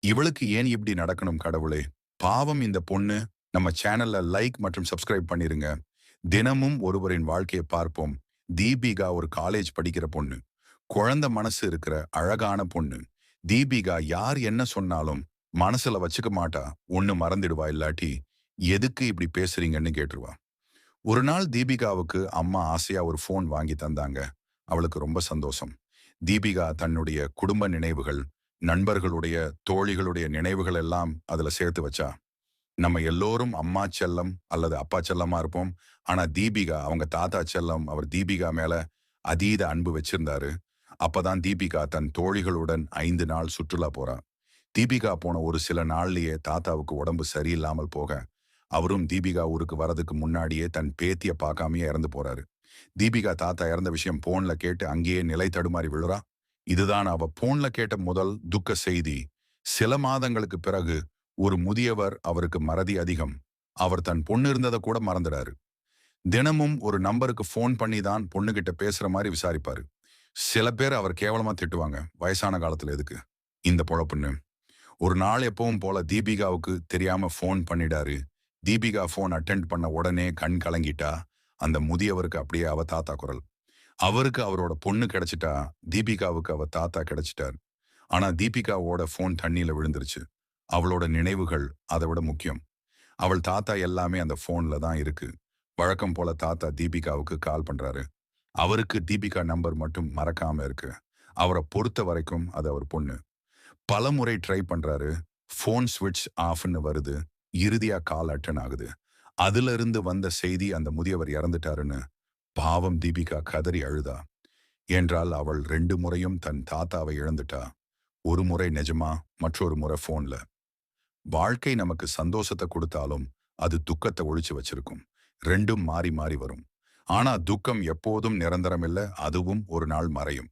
இவளுக்கு ஏன் இப்படி நடக்கணும் கடவுளே? பாவம் இந்த பொண்ணு. நம்ம சேனல்ல லைக் மற்றும் சப்ஸ்கிரைப் பண்ணிருங்க. தினமும் ஒருவரின் வாழ்க்கையை பார்ப்போம். தீபிகா ஒரு காலேஜ் படிக்கிற பொண்ணு. குழந்தை மனசு இருக்கிற அழகான பொண்ணு. தீபிகா யார் என்ன சொன்னாலும் மனசுல வச்சுக்க மாட்டா. ஒண்ணு மறந்துடுவா, இல்லாட்டி எதுக்கு இப்படி பேசுறீங்கன்னு கேட்டுருவா. ஒரு நாள் தீபிகாவுக்கு அம்மா ஆசையா ஒரு ஃபோன் வாங்கி தந்தாங்க. அவளுக்கு ரொம்ப சந்தோஷம். தீபிகா தன்னுடைய குடும்ப நினைவுகள், நண்பர்களுடைய, தோழிகளுடைய நினைவுகள் எல்லாம் அதுல சேர்த்து வச்சா. நம்ம எல்லோரும் அம்மா செல்லம் அல்லது அப்பா செல்லமா இருப்போம். ஆனா தீபிகா அவங்க தாத்தா செல்லம். அவர் தீபிகா மேல அதீத அன்பு வச்சிருந்தாரு. அப்பதான் தீபிகா தன் தோழிகளுடன் 5 நாள் சுற்றுலா போறா. தீபிகா போன ஒரு சில நாள்லயே தாத்தாவுக்கு உடம்பு சரியில்லாமல் போக, அவரும் தீபிகா ஊருக்கு வரதுக்கு முன்னாடியே தன் பேத்திய பார்க்காமயே இறந்து போறாரு. தீபிகா தாத்தா இறந்த விஷயம் போன்ல கேட்டு அங்கேயே நிலை தடுமாறி விழுறா. இதுதான் அவ போன்ல கேட்ட முதல் துக்க செய்தி. சில மாதங்களுக்கு பிறகு ஒரு முதியவர், அவருக்கு மறதி அதிகம். அவர் தன் பொண்ணு இருந்ததை கூட மறந்துடாரு. தினமும் ஒரு நம்பருக்கு ஃபோன் பண்ணி தான் பொண்ணுகிட்ட பேசுற மாதிரி விசாரிப்பாரு. சில பேர் அவர் கேவலமா திட்டுவாங்க. வயசான காலத்துல எதுக்கு இந்த பொழப்புன்னு. ஒரு நாள் எப்பவும் போல தீபிகாவுக்கு தெரியாம ஃபோன் பண்ணிடாரு. தீபிகா ஃபோன் அட்டெண்ட் பண்ண உடனே கண் கலங்கிட்டா. அந்த முதியவருக்கு அப்படியே அவ தாத்தா குரல். அவருக்கு அவரோட பொண்ணு கிடைச்சிட்டா. தீபிகாவுக்கு அவ தாத்தா கிடைச்சிட்டார். ஆனா தீபிகாவோட ஃபோன் தண்ணியில விழுந்துருச்சு. அவளோட நினைவுகள் அதை விட முக்கியம். அவள் தாத்தா எல்லாமே அந்த ஃபோன்ல தான் இருக்கு. வழக்கம் போல தாத்தா தீபிகாவுக்கு கால் பண்றாரு. அவருக்கு தீபிகா நம்பர் மட்டும் மறக்காம இருக்கு. அவரை பொறுத்த வரைக்கும் அது அவர் பொண்ணு. பலமுறை ட்ரை பண்றாரு. ஃபோன் ஸ்விட்ச் ஆஃப்னு வருது. இறுதியா கால் அட்டன் ஆகுது. அதுல இருந்து வந்த செய்தி அந்த முதியவர் இறந்துட்டாருன்னு. பாவம் தீபிகா கதறி அழுதா. என்றால் அவள் 2 முறையும் தன் தாத்தாவை இழந்துட்டா. ஒரு முறை நிஜமா, மற்றொரு முறை ஃபோன்ல. வாழ்க்கை நமக்கு சந்தோஷத்தை கொடுத்தாலும் அது துக்கத்தை ஒழிச்சு வச்சிருக்கும். 2ம் மாறி மாறி வரும். ஆனா துக்கம் எப்போதும் நிரந்தரம் இல்ல. அதுவும் ஒரு நாள் மறையும்.